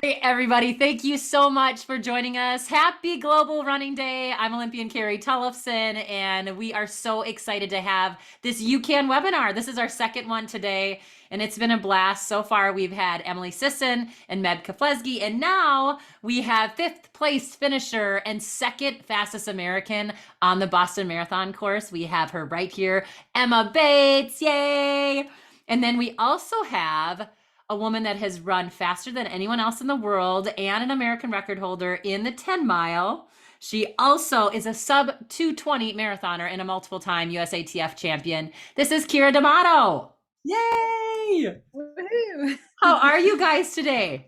Hey, everybody. Thank you so much for joining us. Happy Global Running Day. I'm Olympian Carrie Tollefson, and we are so excited to have this UCAN webinar. This is our second one today, and it's been a blast. So far, we've had Emily Sisson and Meb Keflezgi, and now we have fifth place finisher and second fastest American on the Boston Marathon course. We have her right here, Emma Bates. Yay! And then we also have a woman that has run faster than anyone else in the world and an American record holder in the 10 mile. She also is a sub 220 marathoner and a multiple time USATF champion. This is Keira D'Amato. Yay! Woohoo! How are you guys today?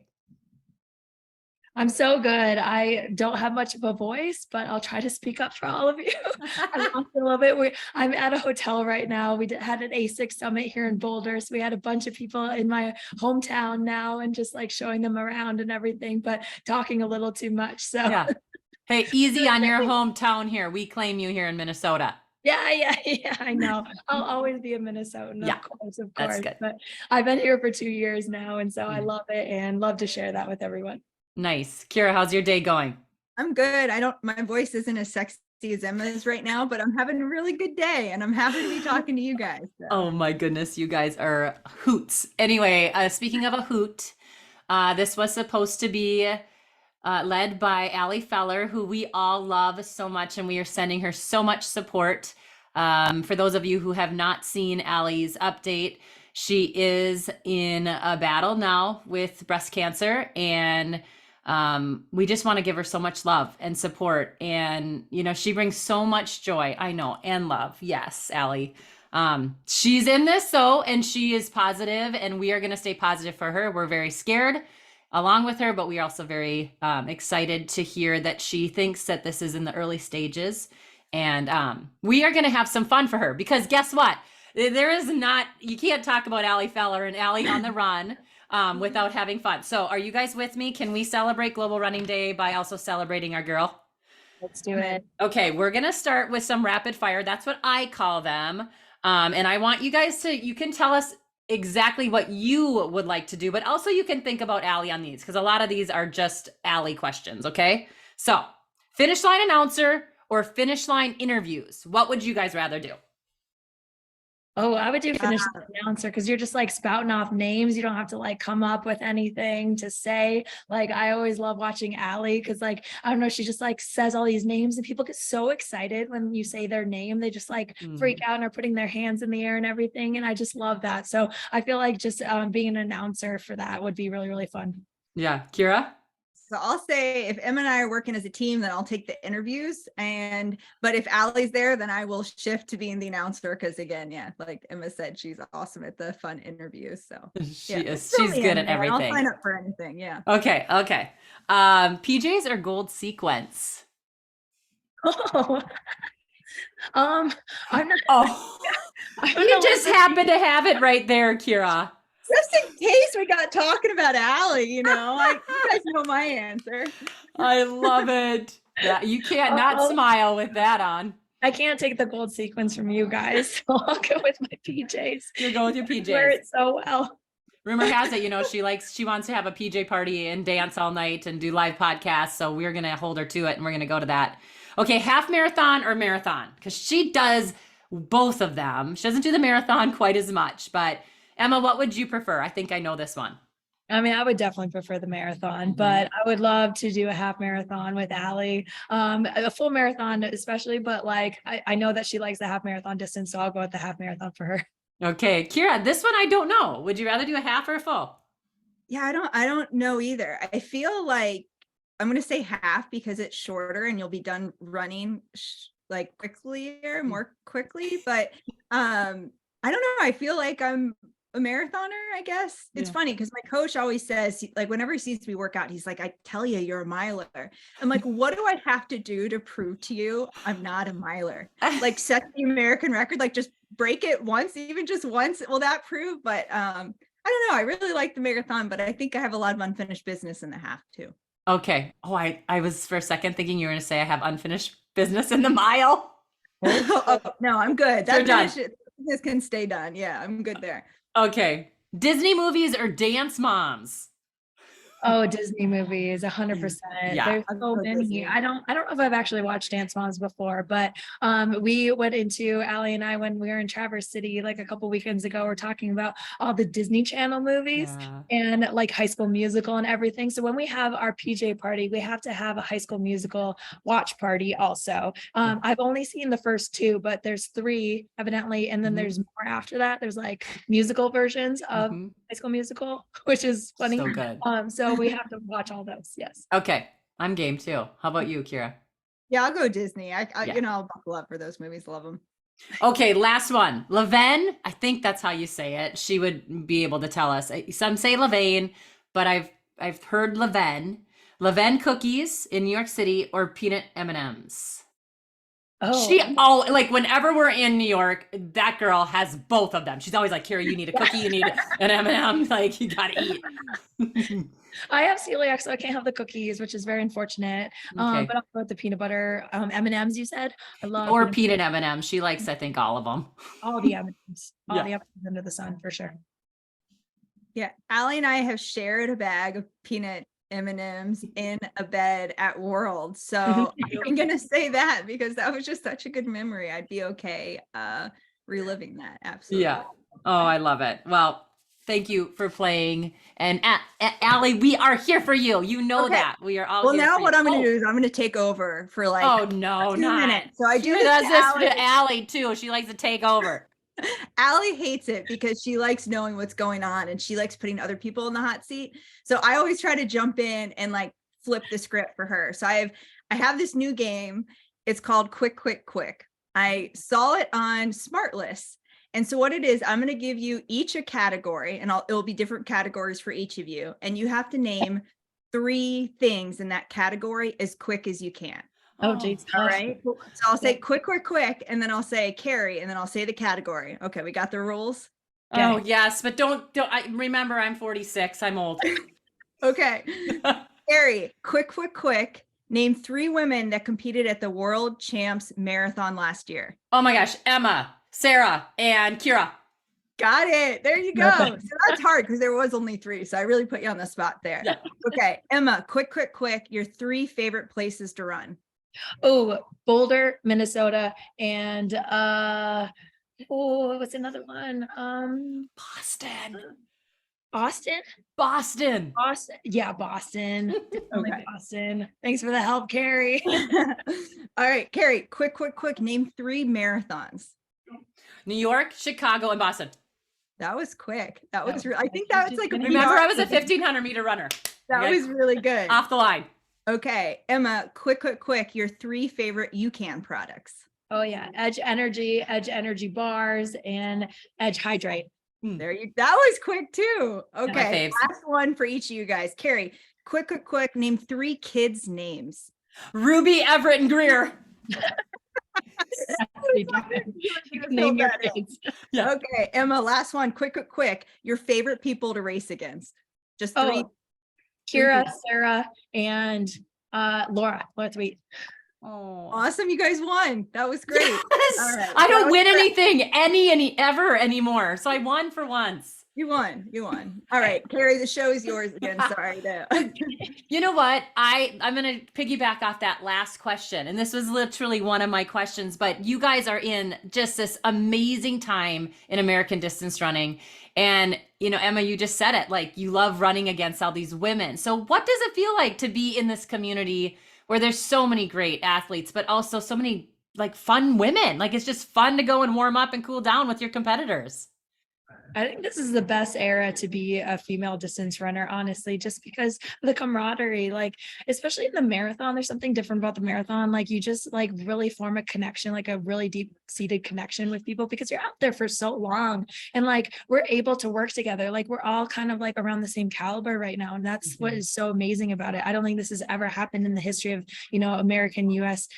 I'm so good. I don't have much of a voice, but I'll try to speak up for all of you. I lost a little bit. I'm at a hotel right now. We had an ASIC summit here in Boulder. So we had a bunch of people in my hometown now and just like showing them around and everything, but talking a little too much. So Yeah. Hey, easy on your hometown here. We claim you here in Minnesota. yeah, I know. I'll always be a Minnesotan, Yeah, of course. that's good. But I've been here for 2 years now, and so I love it and love to share that with everyone. Nice. Keira, how's your day going? I'm good. My voice isn't as sexy as Emma's right now, but I'm having a really good day and I'm happy to be talking to you guys. So. Oh my goodness, you guys are hoots. Anyway, speaking of a hoot, this was supposed to be led by Allie Feller, who we all love so much, and we are sending her so much support. For those of you who have not seen Allie's update, she is in a battle now with breast cancer, and we just want to give her so much love and support. And, you know, she brings so much joy, I know, and love. Yes, Allie. She's in this though, and she is positive, and we are going to stay positive for her. We're very scared along with her, but we are also very excited to hear that she thinks that this is in the early stages. And we are going to have some fun for her, because guess what? There is not, you can't talk about Allie Feller and Allie on the run without having fun. So are you guys with me? Can we celebrate Global Running Day by also celebrating our girl? Let's do it. Okay, we're going to start with some rapid fire. That's what I call them. And I want you guys to, you can tell us exactly what you would like to do, but also you can think about Allie on these, because a lot of these are just Allie questions, okay? So, finish line announcer or finish line interviews? What would you guys rather do? Oh, I would do finish line announcer, because you're just like spouting off names. You don't have to like come up with anything to say. Like, I always love watching Allie, because like, I don't know, she just like says all these names and people get so excited when you say their name. They just like freak out and are putting their hands in the air and everything. And I just love that. So I feel like just being an announcer for that would be really, really fun. Yeah, Keira? So I'll say if Emma and I are working as a team, then I'll take the interviews. But if Allie's there, then I will shift to being the announcer. Because again, yeah, like Emma said, she's awesome at the fun interviews. So She is. She's good at everything. I'll sign up for anything. Yeah. Okay. PJs or gold sequence? Oh, I'm not. Oh, you just happen to have it right there, Keira. Just in case we got talking about Allie, you guys know my answer. I love it. Yeah, you can't not smile with that on. I can't take the gold sequence from you guys, so I'll go with my PJs. You're going with your PJs. Wear it so well. Rumor has it, she wants to have a PJ party and dance all night and do live podcasts. So we're going to hold her to it, and we're going to go to that. Okay, half marathon or marathon? Because she does both of them. She doesn't do the marathon quite as much, but Emma, what would you prefer? I think I know this one. I mean, I would definitely prefer the marathon, but I would love to do a half marathon with Allie, a full marathon especially, but like, I know that she likes the half marathon distance, so I'll go with the half marathon for her. Okay, Keira, this one I don't know. Would you rather do a half or a full? Yeah, I don't know either. I feel like I'm going to say half because it's shorter and you'll be done running like more quickly, but I don't know. I feel like I'm a marathoner, I guess. It's funny because my coach always says, like, whenever he sees me work out, he's like, I tell you, you're a miler. I'm like, what do I have to do to prove to you I'm not a miler? Like, set the American record, like just break it once, even just once. Will that prove? But I don't know. I really like the marathon, but I think I have a lot of unfinished business in the half too. Okay. Oh, I was for a second thinking you were going to say I have unfinished business in the mile. Oh, no, I'm good. That done. This can stay done. Yeah, I'm good there. Okay. Disney movies or Dance Moms? Oh, Disney movies, 100%. Yeah. There's I'll so go many. Disney. I don't know if I've actually watched Dance Moms before, but we went into Allie and I when we were in Traverse City like a couple weekends ago. We're talking about all the Disney Channel movies Yeah. and like High School Musical and everything. So when we have our PJ party, we have to have a High School Musical watch party also. I've only seen the first two, but there's three evidently, and then Mhm. there's more after that. There's like musical versions of Mhm. High School Musical, which is funny. So good. So we have to watch all those. Yes. Okay. I'm game too. How about you, Keira? Yeah, I'll go Disney. Yeah. I'll buckle up for those movies. Love them. Okay, last one. Levain, I think that's how you say it. She would be able to tell us. Some say Levain, but I've heard Levain. Levain cookies in New York City or peanut M&Ms. She like whenever we're in New York, that girl has both of them. She's always like, Keira, you need a cookie, you need an M&M, like you gotta eat. I have celiac, so I can't have the cookies, which is very unfortunate. Okay. But I'll go with the peanut butter M&Ms. You said I love Or peanut M&M. She likes, I think, all of them. all the M&Ms, all Yeah. the M&Ms under the sun for sure. Yeah, Allie and I have shared a bag of peanut M&Ms in a bed at World. So I'm gonna say that because that was just such a good memory. I'd be okay reliving that. Absolutely. Yeah. Oh, I love it. Well, thank you for playing. And Allie, we are here for you. You know Okay. that. We are all Well, here now for what you. I'm gonna do is I'm gonna take over for like Oh no, 2 not. minutes. So I do She does to this Allie. to Allie too. She likes to take over. Allie hates it because she likes knowing what's going on and she likes putting other people in the hot seat. So I always try to jump in and like flip the script for her. So I have this new game. It's called Quick, Quick, Quick. I saw it on Smartlist. And so what it is, I'm going to give you each a category and it'll be different categories for each of you. And you have to name 3 things in that category as quick as you can. Oh, geez. All right. So I'll say quick, quick, quick, and then I'll say Carrie, and then I'll say the category. Okay, we got the rules. Oh yes, but don't. I remember I'm 46. I'm old. Okay. Carrie, quick, quick, quick. Name 3 women that competed at the World Champs Marathon last year. Oh my gosh, Emma, Sarah, and Keira. Got it. There you go. So that's hard because there was only 3. So I really put you on the spot there. Yeah. Okay. Emma, quick, quick, quick. Your 3 favorite places to run. Oh, Boulder, Minnesota, and what's another one? Boston. Austin? Boston. Boston. Yeah, Boston. Definitely Okay. Boston. Thanks for the help, Carrie. All right, Carrie, quick, quick, quick. Name 3 marathons. New York, Chicago, and Boston. That was quick. That was I think that was like a Remember, PR. I was a 1500 meter runner. That Okay. was really good. Off the line. Okay, Emma, quick, quick, quick. Your 3 favorite UCAN products. Oh yeah, Edge Energy bars, and Edge Hydrate. There you. That was quick too. Okay, faves. last one for each of you guys. Carrie, quick, quick, quick. Name 3 kids' names. Ruby, Everett, and Greer. Name your kids. Yeah. Okay, Emma, last one. Quick, quick, quick. Your favorite people to race against. Just 3. Oh, Keira, Sarah, and Laura Tweet. Oh. Awesome, you guys won. That was great. Yes! All right, I that don't was win great. anything ever anymore. So I won for once. You won. You won. All right, Carrie, the show is yours again. Sorry. You know what? I'm going to piggyback off that last question. And this was literally one of my questions, but you guys are in just this amazing time in American distance running. And, you know, Emma, you just said it, like you love running against all these women. So what does it feel like to be in this community where there's so many great athletes, but also so many like fun women? Like it's just fun to go and warm up and cool down with your competitors. I think this is the best era to be a female distance runner, honestly, just because of the camaraderie, like, especially in the marathon, there's something different about the marathon. Like you just like really form a connection, like a really deep seated connection with people because you're out there for so long. And like, we're able to work together. Like we're all kind of like around the same caliber right now. And that's what is so amazing about it. I don't think this has ever happened in the history of, you know, American US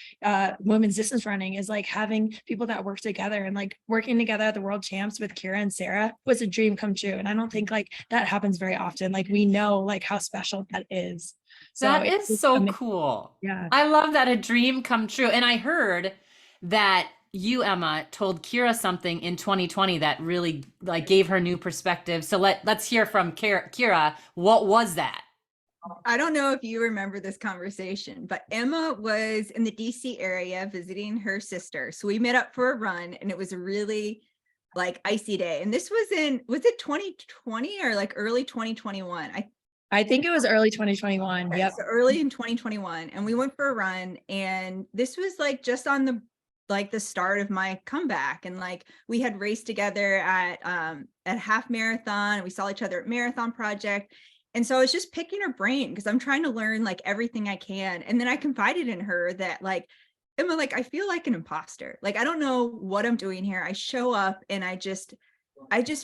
women's distance running, is like having people that work together, and like working together at the world champs with Keira and Sarah was a dream come true. And I don't think like that happens very often. Like we know like how special that is. So That is so amazing. cool. Yeah. I love that, a dream come true. And I heard that you, Emma, told Keira something in 2020 that really like gave her new perspective. So let's hear from Keira. What was that? I don't know if you remember this conversation, but Emma was in the DC area visiting her sister. So we met up for a run, and it was a really like icy day. And this was it 2020 or like early 2021? I think it was early 2021. Okay, Yep. so early in 2021, and we went for a run, and this was like just on the start of my comeback, and like we had raced together at half marathon, and we saw each other at Marathon Project. And so I was just picking her brain because I'm trying to learn like everything I can. And then I confided in her that like, Emma, like I feel like an imposter. Like I don't know what I'm doing here. I show up and I just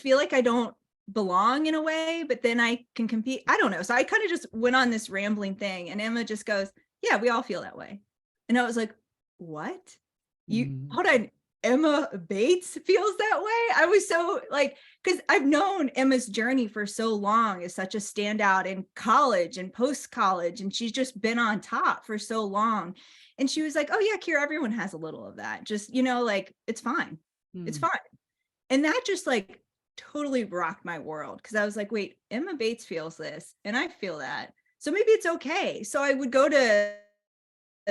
feel like I don't belong in a way, but then I can compete. I don't know. So I kind of just went on this rambling thing, and Emma just goes, "Yeah, we all feel that way." And I was like, "What? Hold on, Emma Bates feels that way?" I was so like, because I've known Emma's journey for so long as such a standout in college and post-college, and she's just been on top for so long. And she was like, "Oh yeah, Keira, everyone has a little of that. Just, like it's fine. It's fine." And that just like totally rocked my world, because I was like, wait, Emma Bates feels this and I feel that. So maybe it's okay. So I would go to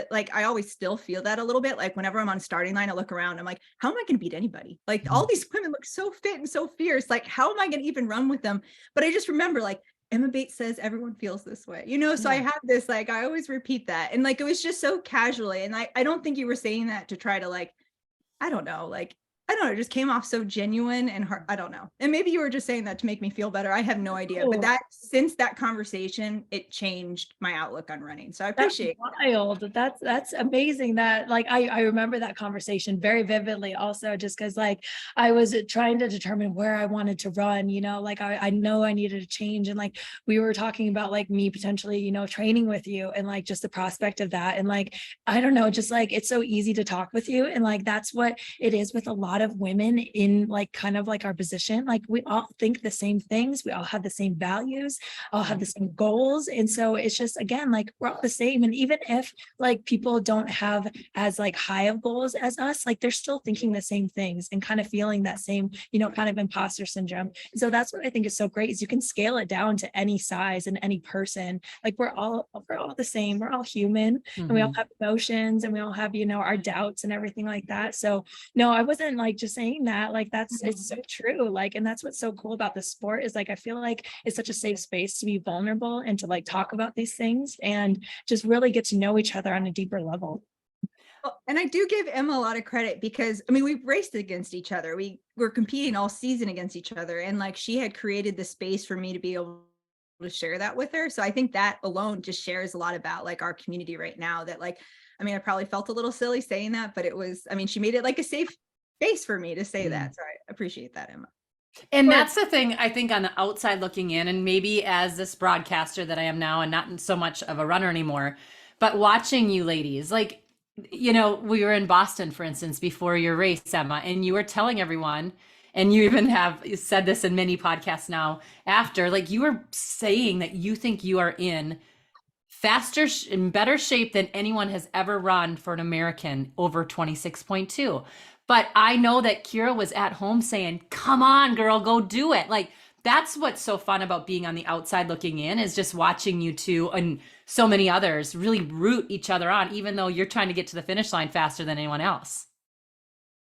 like, I always still feel that a little bit. Like whenever I'm on starting line, I look around, I'm like, how am I going to beat anybody? Like all these women look so fit and so fierce. Like, how am I going to even run with them? But I just remember like Emma Bates says everyone feels this way, so I have this, like, I always repeat that. And like, it was just so casually. And I don't think you were saying that to try to like, I don't know, it just came off so genuine and hard. I don't know. And maybe you were just saying that to make me feel better. I have no idea. But since that conversation, it changed my outlook on running. So I appreciate wild. That's amazing. That like I remember that conversation very vividly also, just because like I was trying to determine where I wanted to run, like I know I needed to change. And like we were talking about like me potentially, training with you, and like just the prospect of that. And like, I don't know, just like it's so easy to talk with you. And like that's what it is with a lot of women in like kind of like our position. Like we all think the same things, we all have the same values, all have the same goals. And so it's just, again, like we're all the same. And even if like people don't have as like high of goals as us, like they're still thinking the same things and kind of feeling that same, kind of imposter syndrome. And so that's what I think is so great, is you can scale it down to any size and any person. Like we're all the same, we're all human, and we all have emotions, and we all have, our doubts and everything like that. So no, I wasn't like just saying that, like it's so true. Like, and that's what's so cool about the sport, is like I feel like it's such a safe space to be vulnerable and to like talk about these things and just really get to know each other on a deeper level. And I do give Emma a lot of credit, because I mean, we've raced against each other. We were competing all season against each other, and like she had created the space for me to be able to share that with her. So I think that alone just shares a lot about like our community right now, that like, I mean, I probably felt a little silly saying that, but it was, I mean, she made it like a safe space for me to say that. So I appreciate that, Emma. And that's the thing, I think, on the outside looking in, and maybe as this broadcaster that I am now and not so much of a runner anymore, but watching you ladies, like, we were in Boston, for instance, before your race, Emma, and you were telling everyone, and you even have said this in many podcasts now after, like you were saying that you think you are in faster, in better shape than anyone has ever run for an American over 26.2. But I know that Keira was at home saying, come on, girl, go do it. Like, that's what's so fun about being on the outside looking in, is just watching you two and so many others really root each other on, even though you're trying to get to the finish line faster than anyone else.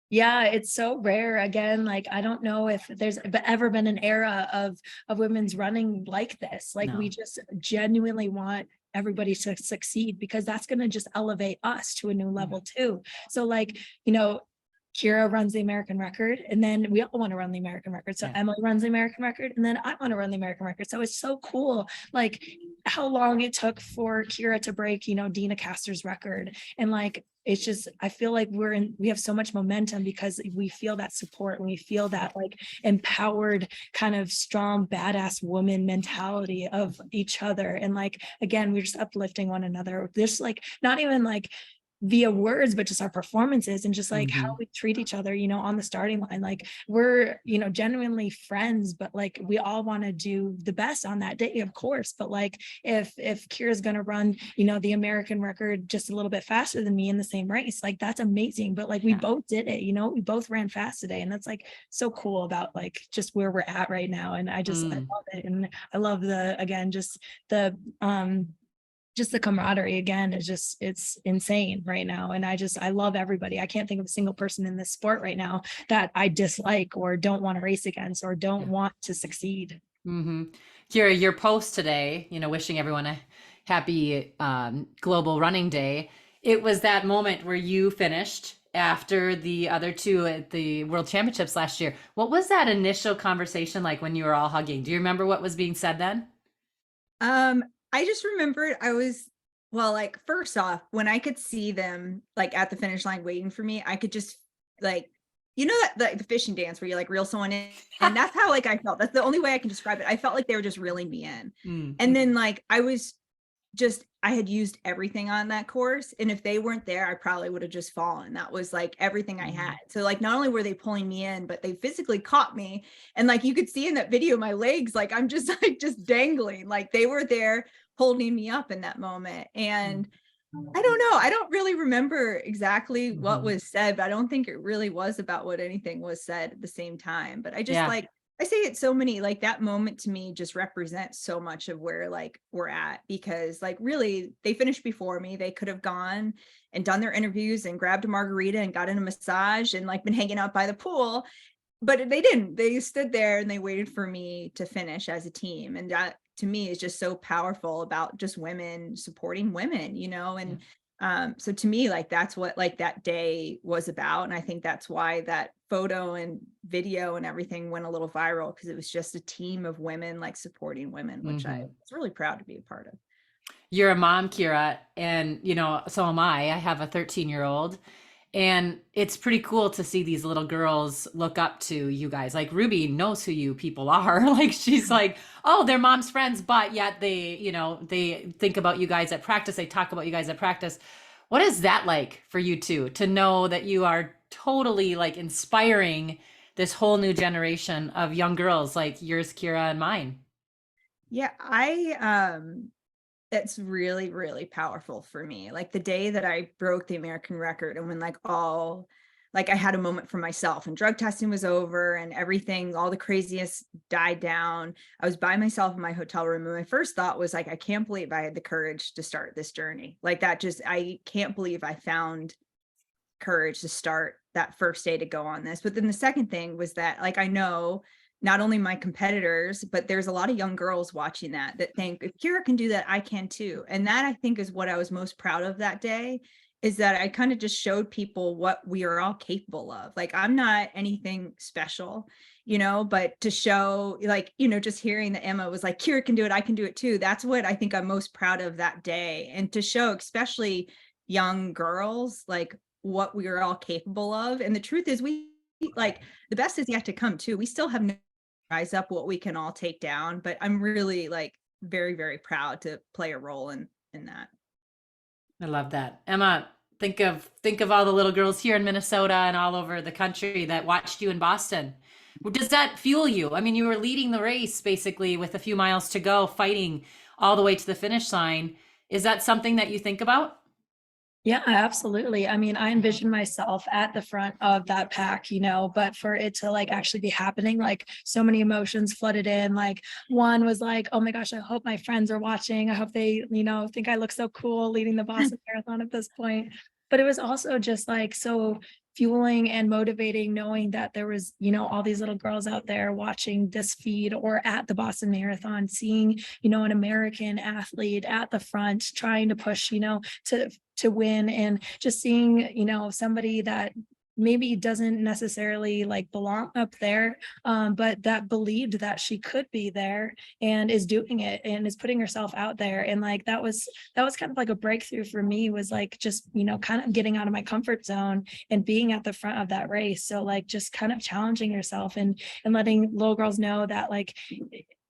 Yeah, it's so rare. Again, like I don't know if there's ever been an era of women's running like this. Like we just genuinely want everybody to succeed, because that's going to just elevate us to a new level too. So like, Keira runs the American record, and then we all want to run the American record. So Emily runs the American record, and then I want to run the American record. So it's so cool, like how long it took for Keira to break, Dina Castor's record. And like, it's just, I feel like we have so much momentum, because we feel that support, and we feel that like empowered kind of strong, badass woman mentality of each other. And like, again, we're just uplifting one another. There's like, not even like, via words, but just our performances and just like how we treat each other, you know, on the starting line. Like we're, you know, genuinely friends, but like we all want to do the best on that day, of course. But like if Keira's gonna run, you know, the American record just a little bit faster than me in the same race, like that's amazing. But like we both did it, you know, we both ran fast today. And that's like so cool about like just where we're at right now. And I just I love it. And I love again, just the camaraderie again is just, it's insane right now. And I love everybody. I can't think of a single person in this sport right now that I dislike or don't want to race against or don't want to succeed. Keira, your post today, you know, wishing everyone a happy Global Running Day. It was that moment where you finished after the other two at the World Championships last year. What was that initial conversation like when you were all hugging? Do you remember what was being said then? I just remembered like first off, when I could see them like at the finish line waiting for me, I could just like, you know, that like the fishing dance where you like reel someone in, and that's how like I felt. That's the only way I can describe it. I felt like they were just reeling me in. And then like I had used everything on that course, and if they weren't there, I probably would have just fallen. That was like everything I had. So like not only were they pulling me in, but they physically caught me, and like you could see in that video my legs, like I'm just like just dangling, like they were there holding me up in that moment. And I don't know, I don't really remember exactly what was said, but I don't think it really was about what anything was said at the same time. But I just like, I say it so many, like that moment to me just represents so much of where like we're at, because like really they finished before me. They could have gone and done their interviews and grabbed a margarita and got in a massage and like been hanging out by the pool, but they didn't. They stood there and they waited for me to finish as a team. And that to me is just so powerful about just women supporting women, you know. And so to me, like that's what like that day was about. And I think that's why that photo and video and everything went a little viral, because it was just a team of women like supporting women, which I was really proud to be a part of. You're a mom, Keira, and you know, so am I. I have a 13-year-old, and it's pretty cool to see these little girls look up to you guys. Like Ruby knows who you people are. Like she's like, oh, they're mom's friends, but yet they, you know, they think about you guys at practice. They talk about you guys at practice. What is that like for you two, to know that you are totally like inspiring this whole new generation of young girls like yours, Keira, and mine? Yeah, it's really, really powerful for me. Like the day that I broke the American record, and when like I had a moment for myself and drug testing was over and everything, all the craziest died down. I was by myself in my hotel room. And my first thought was like, I can't believe I had the courage to start this journey. Like that I can't believe I found courage to start that first day to go on this. But then the second thing was that like, I know not only my competitors, but there's a lot of young girls watching that think if Keira can do that, I can too. And that I think is what I was most proud of that day, is that I kind of just showed people what we are all capable of. Like I'm not anything special, you know, but to show like, you know, just hearing that Emma was like, Keira can do it, I can do it too. That's what I think I'm most proud of that day. And to show especially young girls, like what we are all capable of. And the truth is we like the best is yet to come too. We still have no rise up what we can all take down, but I'm really like very, very proud to play a role in that. I love that. Emma, think of all the little girls here in Minnesota and all over the country that watched you in Boston. Does that fuel you? I mean, you were leading the race basically with a few miles to go, fighting all the way to the finish line. Is that something that you think about? Yeah, absolutely. I mean, I envision myself at the front of that pack, you know, but for it to like actually be happening, like so many emotions flooded in. Like one was like, oh my gosh, I hope my friends are watching. I hope they, you know, think I look so cool leading the Boston Marathon at this point. But it was also just like so fueling and motivating, knowing that there was, you know, all these little girls out there watching this feed or at the Boston Marathon, seeing, you know, an American athlete at the front trying to push, you know, to win, and just seeing, you know, somebody that maybe doesn't necessarily like belong up there, but that believed that she could be there and is doing it and is putting herself out there. And like that was kind of like a breakthrough for me, was like just, you know, kind of getting out of my comfort zone and being at the front of that race. So like just kind of challenging yourself and letting little girls know that like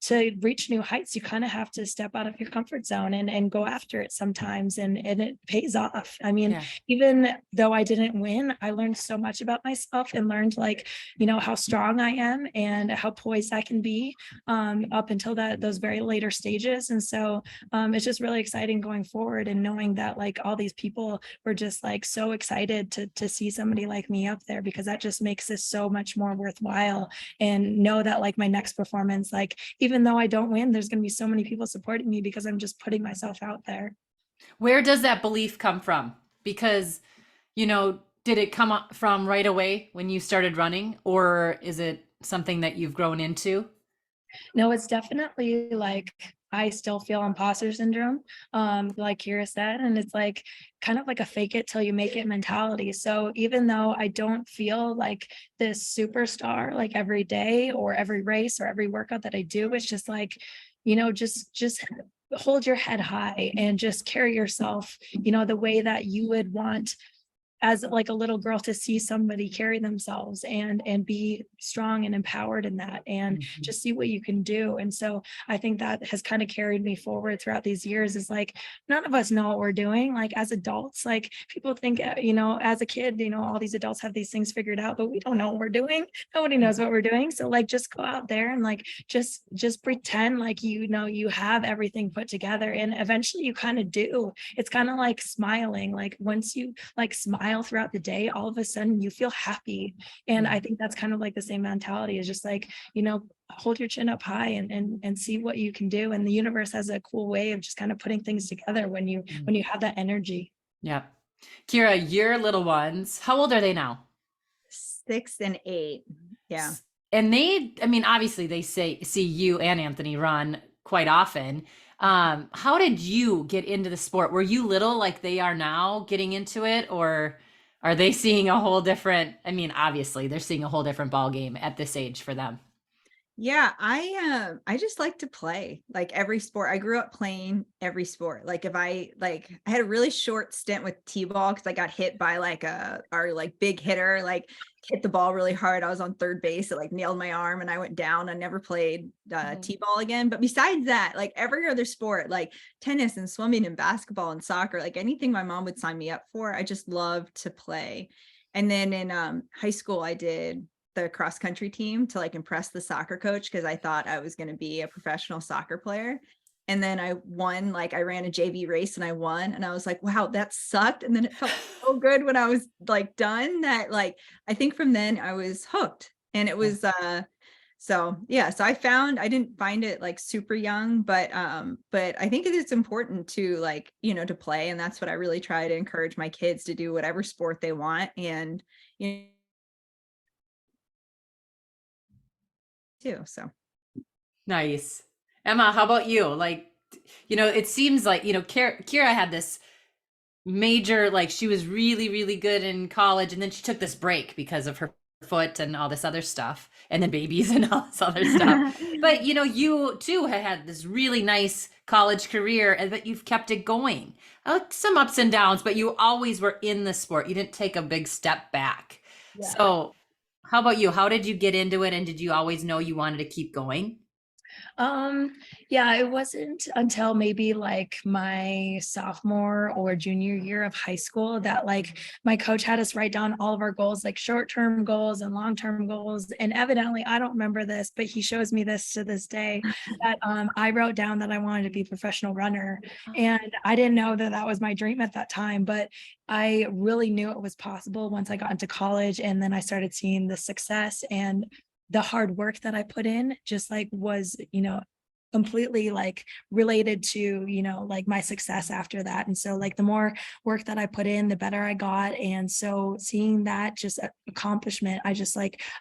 to reach new heights, you kind of have to step out of your comfort zone and go after it sometimes. And it pays off. I mean, Yeah. even though I didn't win, I learned so much about myself and learned like, how strong I am and how poised I can be up until those very later stages. And so it's just really exciting going forward and knowing that like all these people were just like so excited to see somebody like me up there, because that just makes this so much more worthwhile. And know that like my next performance, like even though I don't win, there's going to be so many people supporting me because I'm just putting myself out there. Where does that belief come from? Because, did it come up from right away when you started running, or is it something that you've grown into? No, it's definitely like I still feel imposter syndrome, like Keira said, and it's like kind of like a fake it till you make it mentality. So even though I don't feel like this superstar like every day or every race or every workout that I do, it's just like, just hold your head high and just carry yourself, the way that you would want as like a little girl to see somebody carry themselves and be strong and empowered in that, and just see what you can do. And so I think that has kind of carried me forward throughout these years, is like none of us know what we're doing. Like as adults, like people think, as a kid, all these adults have these things figured out, but we don't know what we're doing. Nobody knows what we're doing. So like just go out there and like just pretend like you have everything put together, and eventually you kind of do. It's kind of like smiling. Like once you like smile throughout the day, all of a sudden you feel happy. And I think that's kind of like the same mentality, is just like, hold your chin up high and see what you can do. And the universe has a cool way of just kind of putting things together when you have that energy. Yeah. Keira, your little ones, how old are they now? 6 and 8. Yeah. And obviously they see you and Anthony run quite often. How did you get into the sport? Were you little like they are now getting into it, or are they seeing a whole different, obviously they're seeing a whole different ball game at this age for them. Yeah, I just like to play like every sport. I grew up playing every sport. Like if I had a really short stint with T-ball because I got hit by our big hitter, like hit the ball really hard. I was on third base. It like nailed my arm and I went down. I never played T-ball again. But besides that, like every other sport, like tennis and swimming and basketball and soccer, like anything my mom would sign me up for, I just loved to play. And then in high school, I did the cross country team to like impress the soccer coach because I thought I was going to be a professional soccer player. And then I won, like I ran a JV race and I won, and I was like, wow, that sucked. And then it felt so good when I was like done that like I think from then I was hooked. And it was so yeah, so I didn't find it like super young, but I think it is important to like, to play. And that's what I really try to encourage my kids to do, whatever sport they want. And too. So Nice. Emma, how about you? Like, it seems like, Keira had this major, like she was really, really good in college, and then she took this break because of her foot and all this other stuff, and then babies and all this other stuff. But, you too had this really nice college career, but you've kept it going. Some ups and downs, but you always were in the sport. You didn't take a big step back. Yeah. So how about you? How did you get into it? And did you always know you wanted to keep going? Yeah, it wasn't until maybe like my sophomore or junior year of high school that like my coach had us write down all of our goals, like short-term goals and long-term goals. And evidently, I don't remember this, but he shows me this to this day, that I wrote down that I wanted to be a professional runner. And I didn't know that that was my dream at that time, but I really knew it was possible once I got into college. And then I started seeing the success and the hard work that I put in just like was, completely like related to, like my success after that. And so like the more work that I put in, the better I got. And so seeing that just accomplishment, I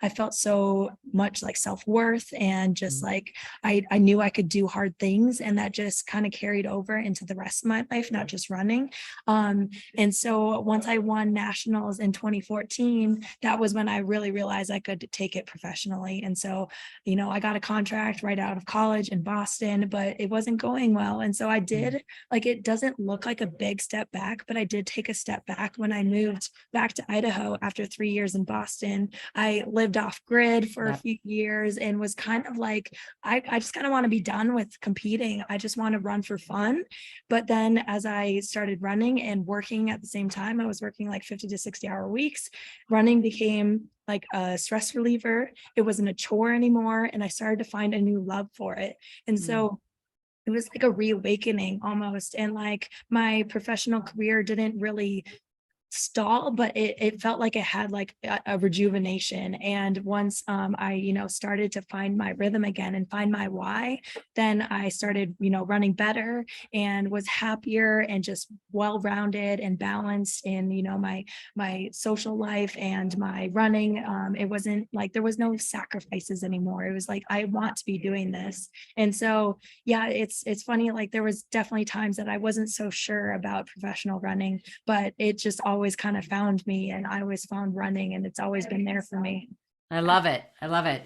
felt so much like self-worth, and just like I knew I could do hard things, and that just kind of carried over into the rest of my life, not just running. And so once I won nationals in 2014, that was when I really realized I could take it professionally. And so, I got a contract right out of college in Boston. Boston, but it wasn't going well. And so I did, like, it doesn't look like a big step back, but I did take a step back when I moved back to Idaho after 3 years in Boston. I lived off grid for a few years and was kind of like, I just kind of want to be done with competing. I just want to run for fun. But then as I started running and working at the same time, I was working like 50 to 60-hour weeks. Running became like a stress reliever. It wasn't a chore anymore. And I started to find a new love for it. And so it was like a reawakening almost. And like my professional career didn't really stall, but it felt like it had like a rejuvenation. And once I started to find my rhythm again and find my why, then I started running better and was happier and just well-rounded and balanced in my social life and my running. It wasn't like there was no sacrifices anymore. It was like, I want to be doing this. And so yeah, it's funny, like there was definitely times that I wasn't so sure about professional running, but it just always kind of found me, and I always found running, and it's always been there for me. I love it. I love it.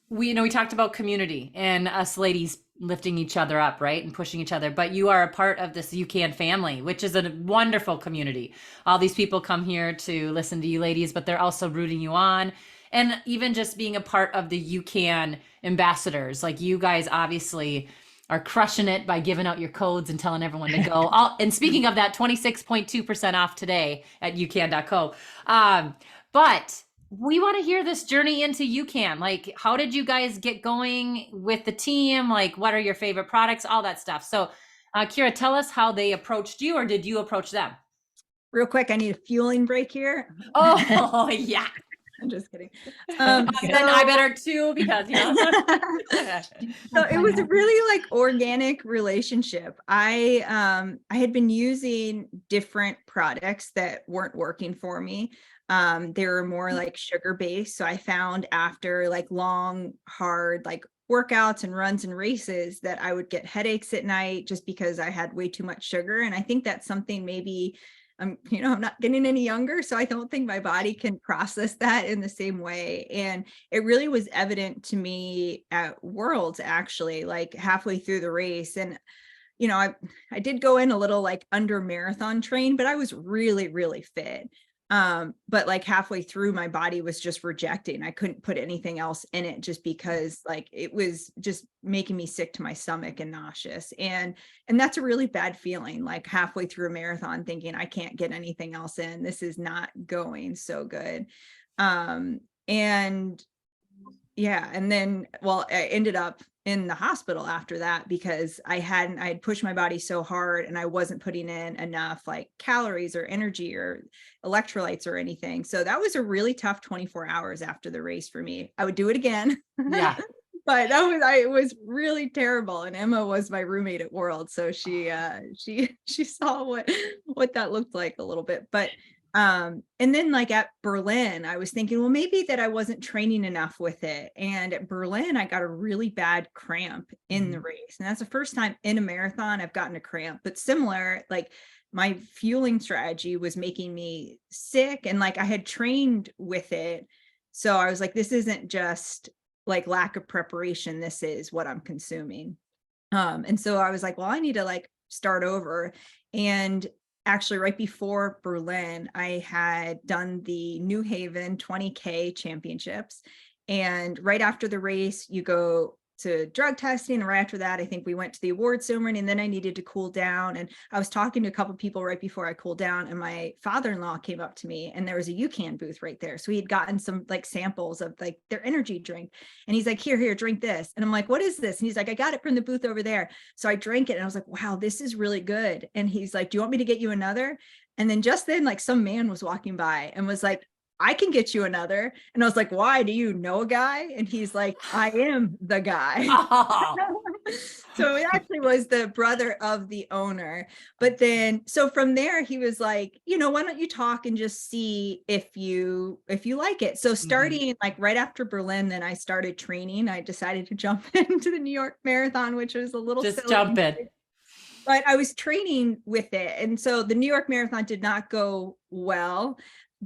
We talked about community and us ladies lifting each other up, right? And pushing each other, but you are a part of this UCAN family, which is a wonderful community. All these people come here to listen to you ladies, but they're also rooting you on. And even just being a part of the UCAN ambassadors, like you guys obviously are crushing it by giving out your codes and telling everyone to go. And speaking of that, 26.2% off today at ucan.co. But we want to hear this journey into UCAN. Like, how did you guys get going with the team? Like, what are your favorite products? All that stuff. So, Keira, tell us how they approached you, or did you approach them? Real quick, I need a fueling break here. Oh, yeah. I'm just kidding. Then I better too, because so it was a really like organic relationship. I had been using different products that weren't working for me. They were more like sugar based. So I found after like long, hard like workouts and runs and races that I would get headaches at night just because I had way too much sugar. And I think that's something maybe I'm not getting any younger, so I don't think my body can process that in the same way. And it really was evident to me at Worlds, actually, like halfway through the race. And, I did go in a little like under marathon train, but I was really, really fit. But like halfway through, my body was just rejecting. I couldn't put anything else in it just because like it was just making me sick to my stomach and nauseous. And that's a really bad feeling, like halfway through a marathon thinking I can't get anything else in. This is not going so good. And yeah, and then, well, I ended up in the hospital after that because I had pushed my body so hard and I wasn't putting in enough like calories or energy or electrolytes or anything. So that was a really tough 24 hours after the race for me. I would do it again. Yeah. But it was really terrible. And Emma was my roommate at World. So she saw what that looked like a little bit. But and then like at Berlin, I was thinking, well, maybe that I wasn't training enough with it. And at Berlin, I got a really bad cramp in the race. And that's the first time in a marathon I've gotten a cramp, but similar, like my fueling strategy was making me sick. And like I had trained with it. So I was like, this isn't just like lack of preparation. This is what I'm consuming. And so I was like, well, I need to like start over. And actually right before Berlin, I had done the New Haven 20K championships. And right after the race, you go to drug testing. And right after that, I think we went to the award ceremony, and then I needed to cool down. And I was talking to a couple of people right before I cooled down, and my father-in-law came up to me, and there was a UCAN booth right there. So he had gotten some like samples of like their energy drink. And he's like, here, drink this. And I'm like, what is this? And he's like, I got it from the booth over there. So I drank it and I was like, wow, this is really good. And he's like, do you want me to get you another? And then just then, like some man was walking by and was like, I can get you another. And I was like, why? Do you know a guy? And he's like, I am the guy. Oh. So it actually was the brother of the owner. But then, so from there, he was like, why don't you talk and just see if you like it. So starting like right after Berlin, then I started training. I decided to jump into the New York Marathon, which was a little just silly. Jump in. But I was training with it. And so the New York Marathon did not go well,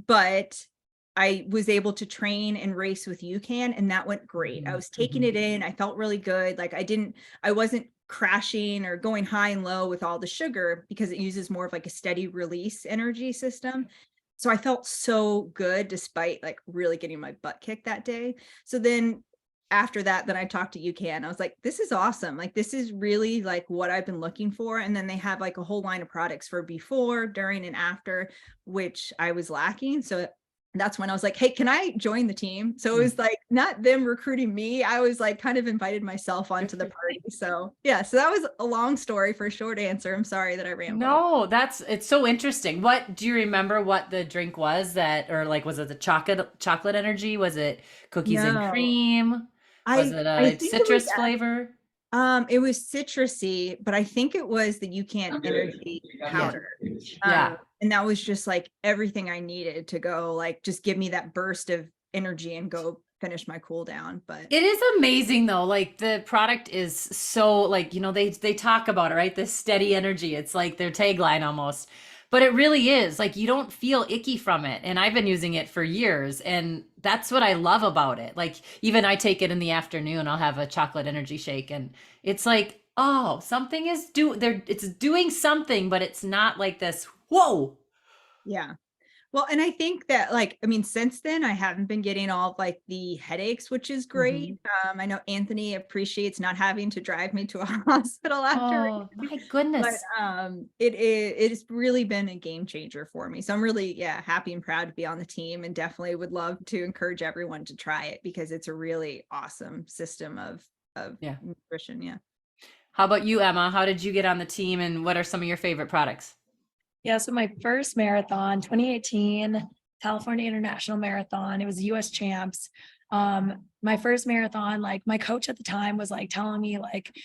but I was able to train and race with UCAN, and that went great. I was taking it in. I felt really good. Like I wasn't crashing or going high and low with all the sugar because it uses more of like a steady release energy system. So I felt so good despite like really getting my butt kicked that day. So then after that, then I talked to UCAN. I was like, this is awesome. Like, this is really like what I've been looking for. And then they have like a whole line of products for before, during, and after, which I was lacking. So that's when I was like, hey, can I join the team? So it was like not them recruiting me. I was like kind of invited myself onto the party. So yeah, so that was a long story for a short answer. I'm sorry that I rambled. No, it's so interesting. What do you remember what the drink was that, or like, was it the chocolate energy? Was it cookies and No. cream? Was it I a think citrus flavor? it was citrusy, but I think it was the UCAN energy powder. Yeah. And that was just like everything I needed to go, like, just give me that burst of energy and go finish my cool down. But It is amazing though. Like the product is so like, they talk about it, right? This steady energy. It's like their tagline almost. But it really is. Like you don't feel icky from it. And I've been using it for years and that's what I love about it. Like even I take it in the afternoon, I'll have a chocolate energy shake and it's like, oh, something is it's doing something, but it's not like this, whoa. yeah. Well, and I think that like, I mean, since then I haven't been getting all of, like the headaches, which is great. I know Anthony appreciates not having to drive me to a hospital after, Oh my but goodness. it's really been a game changer for me. So I'm really, happy and proud to be on the team, and definitely would love to encourage everyone to try it because it's a really awesome system of nutrition. Yeah. How about you, Emma? How did you get on the team and what are some of your favorite products? Yeah, so my first marathon, 2018 California International Marathon, it was US champs. My first marathon, like my coach at the time was like telling me like,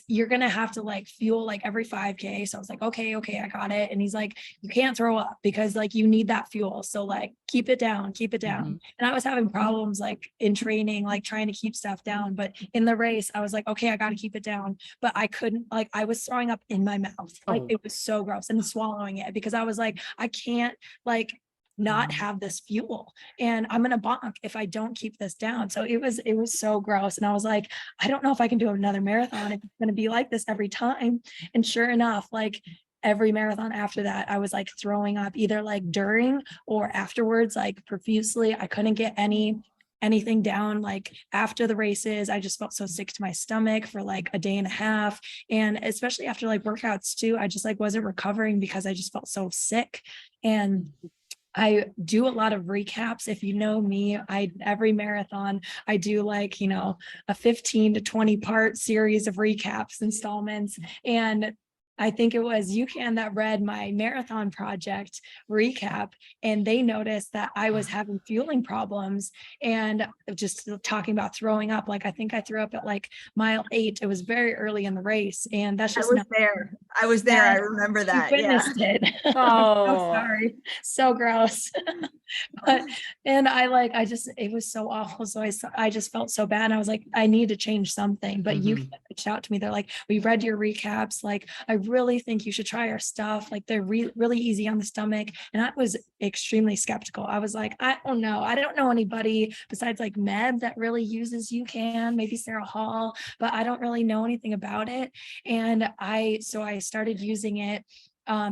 you're gonna have to like fuel like every 5K. So I was like, okay, I got it. And he's like, you can't throw up because like you need that fuel. So like keep it down. And I was having problems like in training, like trying to keep stuff down. But in the race, I was like, okay, I gotta keep it down. But I couldn't, like I was throwing up in my mouth. Like it was so gross, and swallowing it because I was like, I can't like not have this fuel and I'm gonna bonk if I don't keep this down. So it was so gross. And I was like, I don't know if I can do another marathon if it's gonna be like this every time. And sure enough, like every marathon after that, I was like throwing up either like during or afterwards, like profusely. I couldn't get anything down. Like after the races, I just felt so sick to my stomach for like a day and a half. And especially after like workouts too, I just like wasn't recovering because I just felt so sick. And I do a lot of recaps. If you know me, every marathon, I do like, a 15 to 20 part series of recaps installments. And I think it was UCAN that read my marathon project recap, and they noticed that I was having fueling problems and just talking about throwing up. Like, I think I threw up at like mile 8. It was very early in the race. And that's just I was there. I remember that. You witnessed it. Oh, I'm so sorry. So gross. It was so awful. So I just felt so bad. I was like, I need to change something. But you reached out to me. They're like, we read your recaps. Like, I really think you should try our stuff. Like they're really easy on the stomach. And I was extremely skeptical. I was like, I don't know. I don't know anybody besides like Meb that really uses UCAN, maybe Sarah Hall, but I don't really know anything about it. And I started using it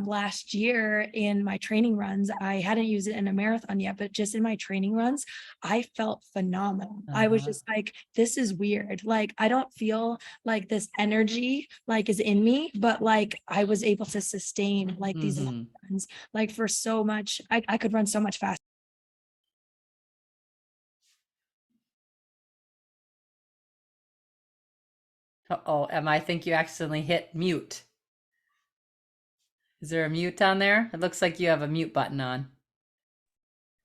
last year in my training runs. I hadn't used it in a marathon yet, but just in my training runs, I felt phenomenal. I was just like, this is weird. Like, I don't feel like this energy like is in me, but like I was able to sustain like these runs, like for so much, I could run so much faster. Uh-oh, Emma, I think you accidentally hit mute. Is there a mute on there? It looks like you have a mute button on.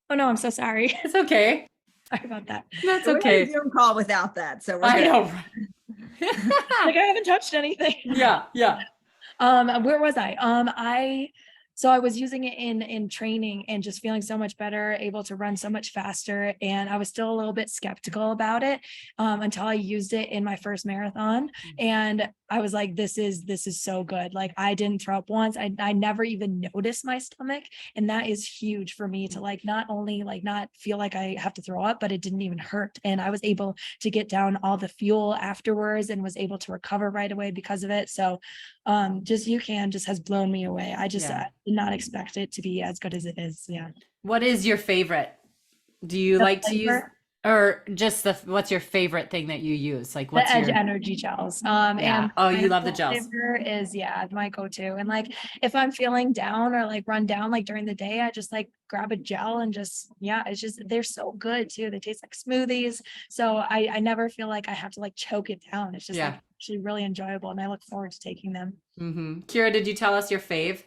Oh no, I'm so sorry. It's okay. Sorry about that. That's So okay. we had a Zoom call without that, so I know. Like I haven't touched anything. Yeah. Where was I? So I was using it in training and just feeling so much better, able to run so much faster. And I was still a little bit skeptical about it until I used it in my first marathon. And I was like, this is so good. Like I didn't throw up once. I never even noticed my stomach. And that is huge for me to like not only like not feel like I have to throw up, but it didn't even hurt. And I was able to get down all the fuel afterwards and was able to recover right away because of it. So just UCAN just has blown me away. I just Yeah. did not expect it to be as good as it is. Yeah. What is your favorite? Do you The like to use, flavor, or just what's your favorite thing that you use? Like the what's Edge your, energy gels. yeah. And Oh, you love the pineapple gels. flavor is my go-to. And like if I'm feeling down or like run down like during the day, I just like grab a gel and just it's just they're so good too. They taste like smoothies. So I never feel like I have to like choke it down. It's just Yeah. like actually really enjoyable and I look forward to taking them. Keira, did you tell us your fave?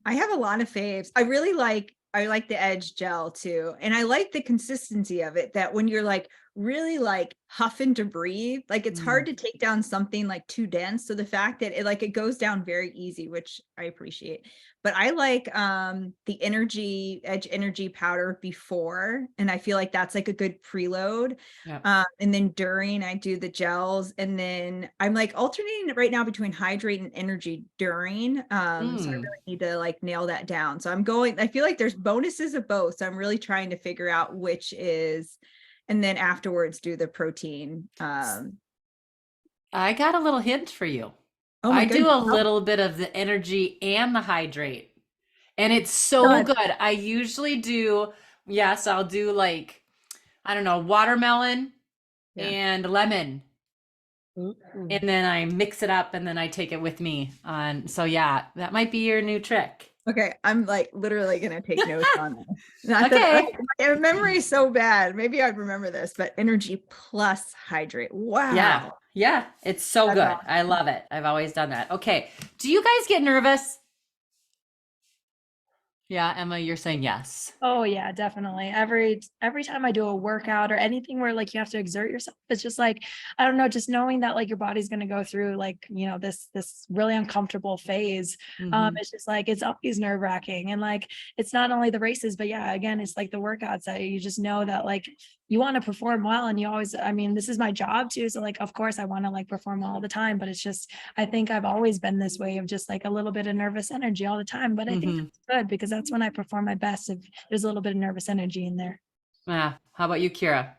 I have a lot of faves. I like the Edge gel too. And I like the consistency of it, that when you're like really like huffing to breathe, like it's hard to take down something like too dense. So the fact that it goes down very easy, which I appreciate. But I like the Edge energy powder before, and I feel like that's like a good preload. Yeah. And then during I do the gels, and then I'm like alternating right now between hydrate and energy during. So I really need to like nail that down. So I feel like there's bonuses of both. So I'm really trying to figure out which is, and then afterwards do the protein. I got a little hint for you. Oh my I do goodness. a little bit of the energy and the hydrate, and it's so Good. good. I usually do, yes, I'll do like, I don't know, watermelon Yeah. and lemon. Ooh. And then I mix it up and then I take it with me. So yeah, that might be your new trick. Okay, I'm like literally gonna take notes on this. Not Okay. my memory is so bad. Maybe I'd remember this, but energy plus hydrate. Wow. Yeah. Yeah. It's so That's good. awesome. I love it. I've always done that. Okay. Do you guys get nervous? Yeah, Emma, you're saying yes. Oh yeah, definitely. Every time I do a workout or anything where like you have to exert yourself, it's just like, I don't know, just knowing that like your body's going to go through like, this really uncomfortable phase. It's just like, it's always nerve wracking. And like, it's not only the races, but yeah, again, it's like the workouts that you just know that like you want to perform well. And you always, I mean, this is my job too. So like, of course I want to like perform all the time, but it's just, I think I've always been this way of just like a little bit of nervous energy all the time. But I think that's good because that's when I perform my best, if there's a little bit of nervous energy in there. Yeah. How about you, Keira?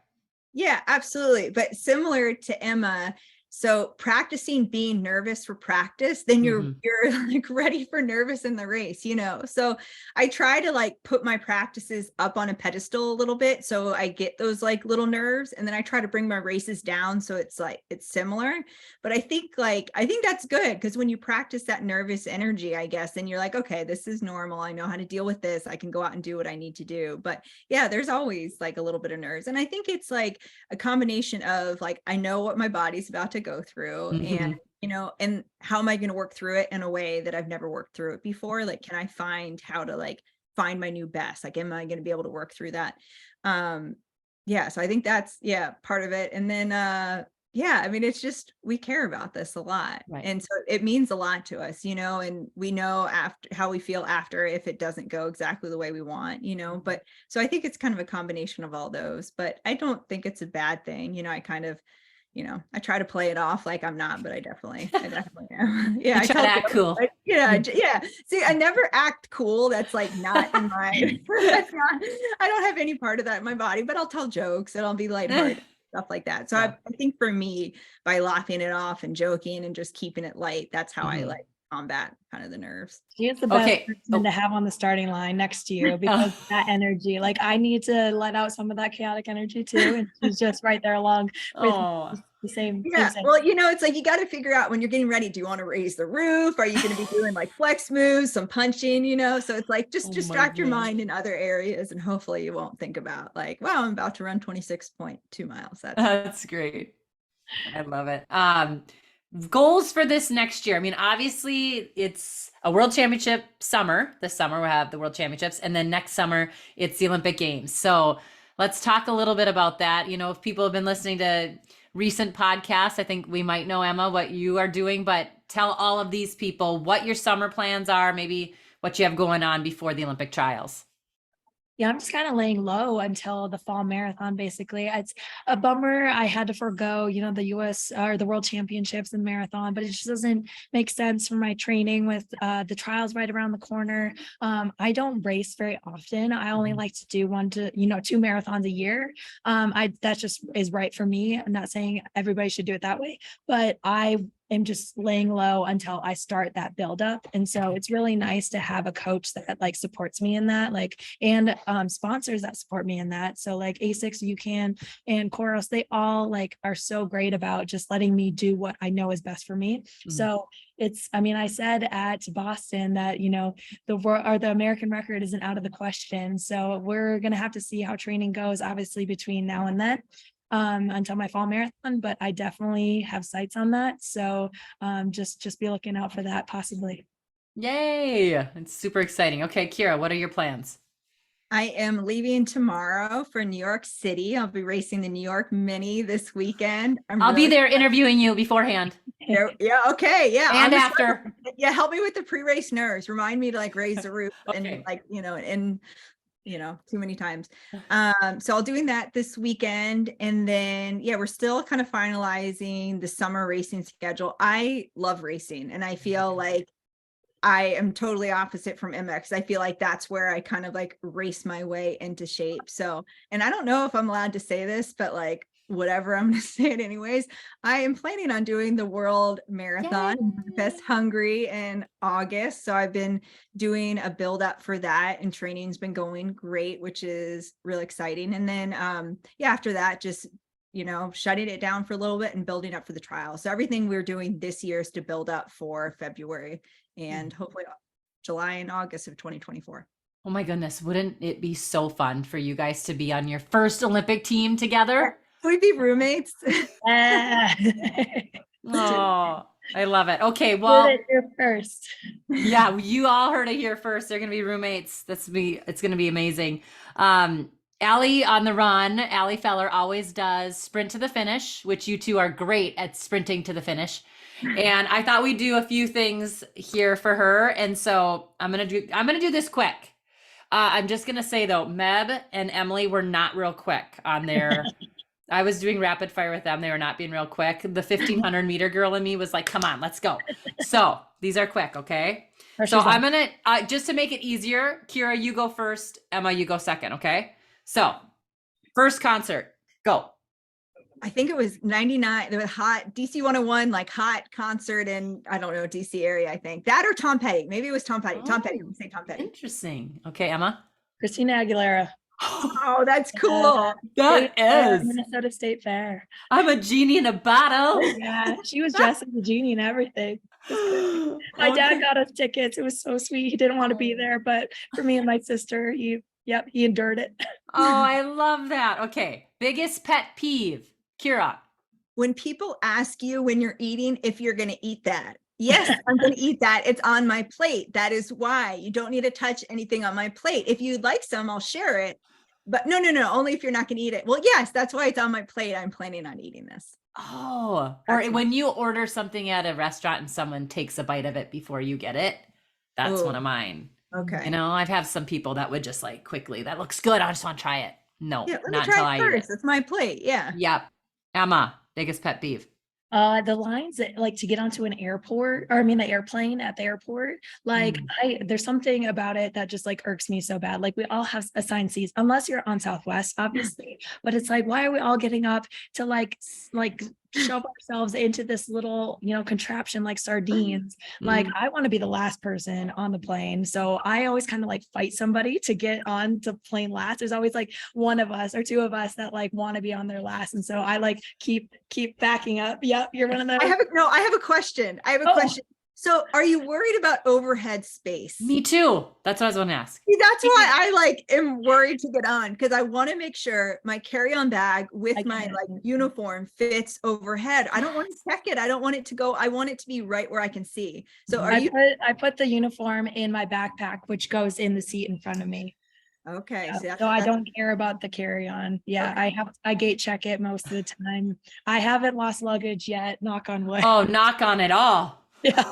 Yeah, absolutely. But similar to Emma, so practicing being nervous for practice, then you're like ready for nervous in the race, So I try to like put my practices up on a pedestal a little bit, so I get those like little nerves, and then I try to bring my races down so it's like it's similar. But I think that's good, because when you practice that nervous energy, I guess, then you're like, okay, this is normal. I know how to deal with this. I can go out and do what I need to do. But yeah, there's always like a little bit of nerves, and I think it's like a combination of like, I know what my body's about to go through, and and how am I going to work through it in a way that I've never worked through it before? Like, can I find how to like find my new best? Like, am I going to be able to work through that? So I think that's part of it. And then I mean, it's just, we care about this a lot, Right. and so it means a lot to us, and we know after how we feel after if it doesn't go exactly the way we want, but so I think it's kind of a combination of all those, but I don't think it's a bad thing. I kind of, I try to play it off like I'm not, but I definitely am. Yeah, You try to act cool. Yeah. See, I never act cool. That's like not in my. That's not. I don't have any part of that in my body, but I'll tell jokes and I'll be lighthearted, stuff like that. So Yeah. I think for me, by laughing it off and joking and just keeping it light, that's how I like combat kind of the nerves. She is the best Okay. person to have on the starting line next to you, because that energy, like I need to let out some of that chaotic energy too. And she's just right there along with the same. Yeah. Well, it's like, you got to figure out when you're getting ready, do you want to raise the roof? Are you going to be doing like flex moves, some punching, so it's like, just distract your mind in other areas, and hopefully you won't think about like, wow, I'm about to run 26.2 miles. That's great. I love it. Goals for this next year. I mean, obviously it's a world championship summer. This summer we have the world championships, and then next summer it's the Olympic Games. So let's talk a little bit about that. If people have been listening to recent podcasts, I think we might know, Emma, what you are doing, but tell all of these people what your summer plans are, maybe what you have going on before the Olympic trials? Yeah, I'm just kind of laying low until the fall marathon, basically. It's a bummer. I had to forego, the US or the world championships in marathon, but it just doesn't make sense for my training with the trials right around the corner. I don't race very often. I only like to do 2 marathons a year. That just is right for me. I'm not saying everybody should do it that way, but I am just laying low until I start that buildup. And so it's really nice to have a coach that like supports me in that, and sponsors that support me in that. So like ASICS, UCAN, and Koros, they all like are so great about just letting me do what I know is best for me. So I said at Boston that, the world or the American record isn't out of the question. So we're going to have to see how training goes, obviously, between now and then. Until my fall marathon, but I definitely have sights on that. So just be looking out for that possibly. Yay! It's super exciting. Okay, Keira, what are your plans? I am leaving tomorrow for New York City. I'll be racing the New York Mini this weekend. I'll be there interviewing you beforehand. Yeah. Okay. Yeah. And after. Yeah. Help me with the pre-race nerves. Remind me to like raise the roof Okay. and too many times. So I'll doing that this weekend. And then, we're still kind of finalizing the summer racing schedule. I love racing and I feel like I am totally opposite from MX. I feel like that's where I kind of like race my way into shape. So, and I don't know if I'm allowed to say this, but like, whatever, I'm going to say it anyways. I am planning on doing the World Marathon in Budapest, Hungary in August. So I've been doing a build up for that and training's been going great, which is really exciting. And then, after that, just, shutting it down for a little bit and building up for the trial. So everything we're doing this year is to build up for February and hopefully July and August of 2024. Oh my goodness. Wouldn't it be so fun for you guys to be on your first Olympic team together? Can we be roommates? Oh, I love it. Okay, well, You're first. Yeah, you all heard it here first. They're gonna be roommates. It's gonna be amazing. Allie on the run, Allie Feller always does sprint to the finish, which you two are great at sprinting to the finish. And I thought we'd do a few things here for her. And so I'm gonna do this quick. I'm just gonna say though, Meb and Emily were not real quick on their I was doing rapid fire with them. They were not being real quick. The 1500 meter girl in me was like, come on, let's go. So these are quick. Okay. So I'm going to, just to make it easier, Keira, you go first. Emma, you go second. Okay. So first concert, go. I think it was 99, the hot DC 101, like hot concert in, I don't know, DC area, I think. That or Tom Petty. Maybe it was Tom Petty. Tom Petty. Say Tom Petty. Interesting. Okay, Emma. Christina Aguilera. Oh, that's cool. That is Minnesota State Fair. I'm a genie in a bottle. Yeah, she was dressed as a genie and everything. My dad got us tickets. It was so sweet. He didn't want to be there, but for me and my sister, he endured it. Oh, I love that. Okay. Biggest pet peeve, Keira. When people ask you when you're eating, if you're going to eat that. Yes, I'm going to eat that. It's on my plate. That is why you don't need to touch anything on my plate. If you'd like some, I'll share it. But no, only if you're not going to eat it. Well, yes, that's why it's on my plate. I'm planning on eating this. Oh, or when you order something at a restaurant and someone takes a bite of it before you get it. That's one of mine. Okay. I've had some people that would just like quickly, that looks good. I just want to try it. No, let me not try until it I eat first. it. It's my plate. Yeah. Yep. Emma, biggest pet peeve. The lines that like to get onto an airport, or the airplane at the airport, like there's something about it that just like irks me so bad. Like we all have assigned seats, unless you're on Southwest, obviously, but it's like, why are we all getting up to like shove ourselves into this little, contraption like sardines? Like I want to be the last person on the plane. So I always kind of like fight somebody to get on to plane last. There's always like one of us or two of us that like want to be on there last. And so I like keep backing up. Yep. You're one of those. I have a question. Question. So are you worried about overhead space? Me too. That's what I was going to ask. See, that's why I am worried to get on, because I want to make sure my carry-on bag with my uniform fits overhead. I don't want to check it. I don't want it to go. I want it to be right where I can see. So I put the uniform in my backpack, which goes in the seat in front of me. Okay. So I don't care about the carry-on. Yeah, okay. I gate check it most of the time. I haven't lost luggage yet, knock on wood. Oh, knock on it all. Yeah.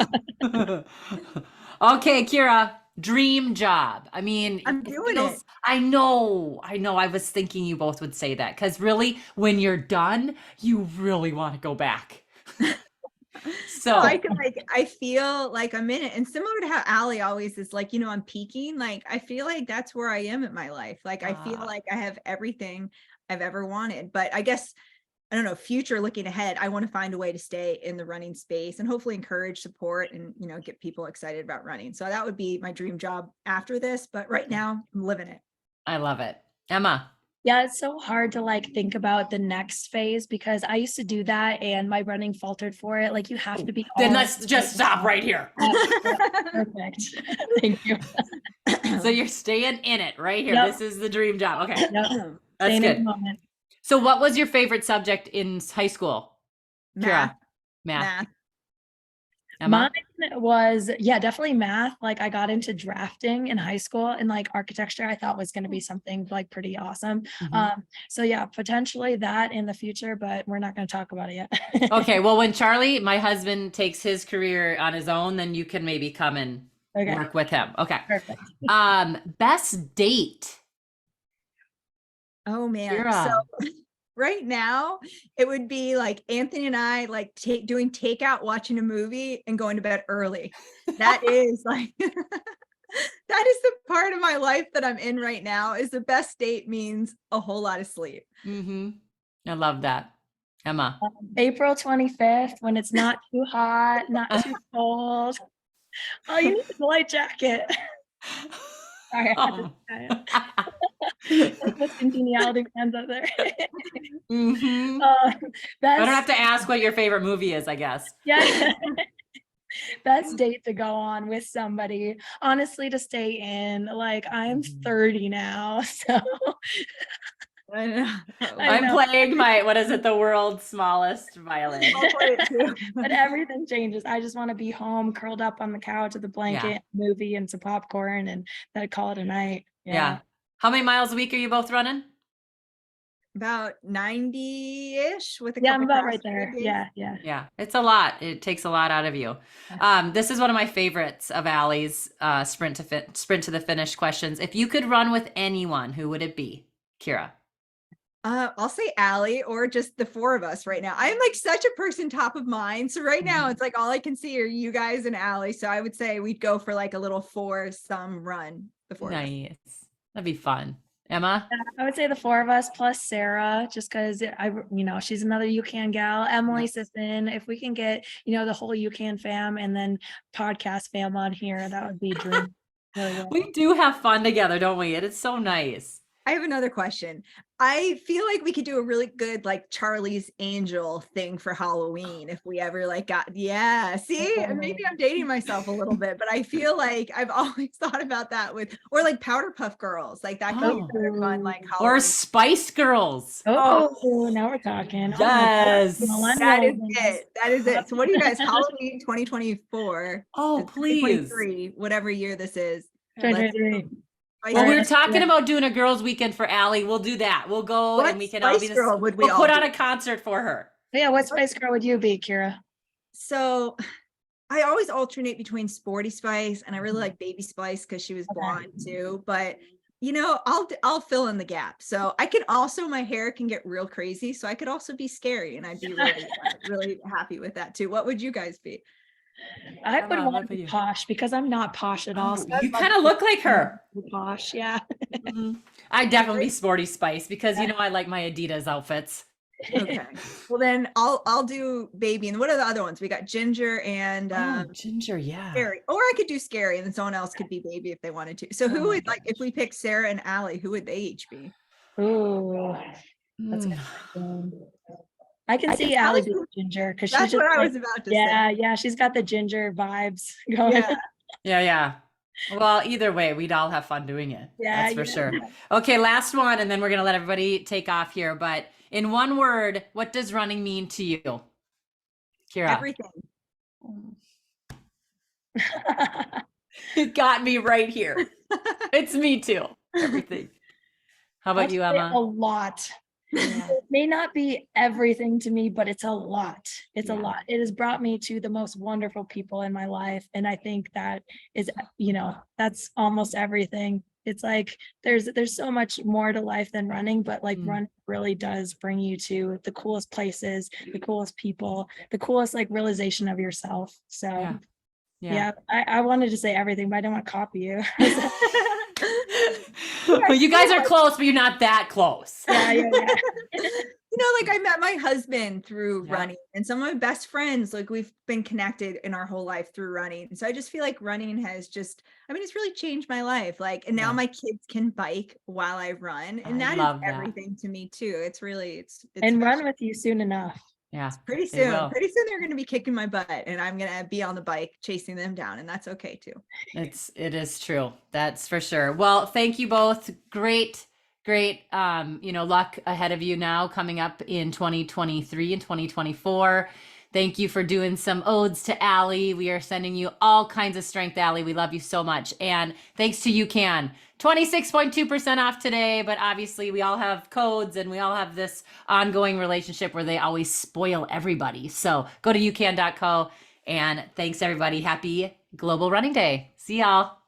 Okay, Keira, dream job. I mean, I'm doing it. I know. I was thinking you both would say that because really, when you're done, you really want to go back. So So, I feel like I'm in it. And similar to how Allie always is like, I'm peaking. Like, I feel like that's where I am in my life. Like, I feel like I have everything I've ever wanted. But I guess, I don't know, future looking ahead, I want to find a way to stay in the running space and hopefully encourage support and, get people excited about running. So that would be my dream job after this. But right now, I'm living it. I love it. Emma. Yeah, it's so hard to like think about the next phase because I used to do that and my running faltered for it. Like you have to be. Then let's just stop right here. Perfect. Thank you. So you're staying in it right here. Yep. This is the dream job. Okay. Yep. That's Staying in the good. moment. So what was your favorite subject in high school? Math. Keira? Math. Emma? Mine was, definitely math. Like I got into drafting in high school and like architecture, I thought was going to be something like pretty awesome. So yeah, potentially that in the future, but we're not going to talk about it yet. Okay. Well, when Charlie, my husband, takes his career on his own, then you can maybe come and work with him. Okay. Perfect. Best date. Oh man. Keira. So right now it would be like Anthony and I like doing takeout, watching a movie and going to bed early. That is like that is the part of my life that I'm in right now. Is the best date means a whole lot of sleep. I love that. Emma. April 25th, when it's not too hot, not too cold. Oh, you need a light jacket. Sorry, I had the congeniality fans out there. I don't have to ask what your favorite movie is, I guess. Yeah. Best date to go on with somebody, honestly, to stay in. Like I'm 30 now, so I know. I'm playing the world's smallest violin. I'll play it too. But everything changes. I just want to be home, curled up on the couch with a blanket, movie, and some popcorn, and then I'd call it a night. Yeah. How many miles a week are you both running? About 90-ish with a I'm couple about right there. days. Yeah. It's a lot. It takes a lot out of you. This is one of my favorites of Allie's sprint to the finish questions. If you could run with anyone, who would it be? Keira. I'll say Allie or just the four of us right now. I'm like such a person top of mind. So right now it's like all I can see are you guys and Allie. So I would say we'd go for like a little foursome run. The four of us. Nice. That'd be fun. Emma? I would say the four of us plus Sarah, just because she's another UCAN gal. Emily Sisson. If we can get, the whole UCAN fam and then podcast fam on here, that would be a dream. Really We do have fun together, don't we? It's so nice. I have another question. I feel like we could do a really good like Charlie's Angel thing for Halloween if we ever like see, maybe I'm dating myself a little bit, but I feel like I've always thought about that or like Powder Puff Girls, like that could be really fun, like Halloween. Or Spice Girls. Oh, now we're talking. Yes. That is it. That is it. So what do you guys, Halloween 2024? Oh, please. 2023, whatever year this is. 2023. Well, we were talking about doing a girls' weekend for Allie. We'll do that. We'll go and we can all be girl would we we'll all put do? on a concert for her. Yeah, what Spice Girl would you be, Keira? So I always alternate between Sporty Spice and I really like Baby Spice because she was blonde too. But I'll fill in the gap. So I can also, my hair can get real crazy. So I could also be scary and I'd be really, really happy with that too. What would you guys be? I would want to be posh because I'm not posh at all. So you kind of look like her. Posh, yeah. I'd definitely be Sporty Spice because I like my Adidas outfits. Okay. Well then I'll do Baby. And what are the other ones? We got Ginger and Ginger, Scary. Or I could do Scary and then someone else could be Baby if they wanted to. So who would like if we pick Sarah and Allie, who would they each be? Ooh, that's a good question. I can see Allie being Ginger because she's that's just what I was about to say. Yeah, she's got the Ginger vibes going. Yeah. Well, either way, we'd all have fun doing it. That's for sure. Okay, last one, and then we're gonna let everybody take off here. But in one word, what does running mean to you, Keira? Everything. It got me right here. It's me too. Everything. How about you, Emma? A lot. Yeah. It may not be everything to me, but it's a lot. It's a Yeah. lot. It has brought me to the most wonderful people in my life. And I think that is, that's almost everything. It's like there's so much more to life than running, but like Mm. run really does bring you to the coolest places, the coolest people, the coolest like realization of yourself. So Yeah. yeah, I wanted to say everything, but I don't want to copy you. Well, you guys are close, but you're not that close. Yeah. Like I met my husband through Yeah. running, and some of my best friends, like we've been connected in our whole life through running. So I just feel like running has just, it's really changed my life. Like, and now Yeah. my kids can bike while I run, and I that is love that. everything to me too. It's really, it's And run with you soon enough. Yeah. pretty They soon. will. Pretty soon they're going to be kicking my butt, and I'm going to be on the bike chasing them down, and that's okay too. It is true. That's for sure. Well, thank you both. Great, luck ahead of you now coming up in 2023 and 2024. Thank you for doing some odes to Allie. We are sending you all kinds of strength, Allie. We love you so much. And thanks to UCAN. 26.2% off today, but obviously we all have codes and we all have this ongoing relationship where they always spoil everybody. So go to ucan.co, and thanks everybody. Happy Global Running Day. See y'all.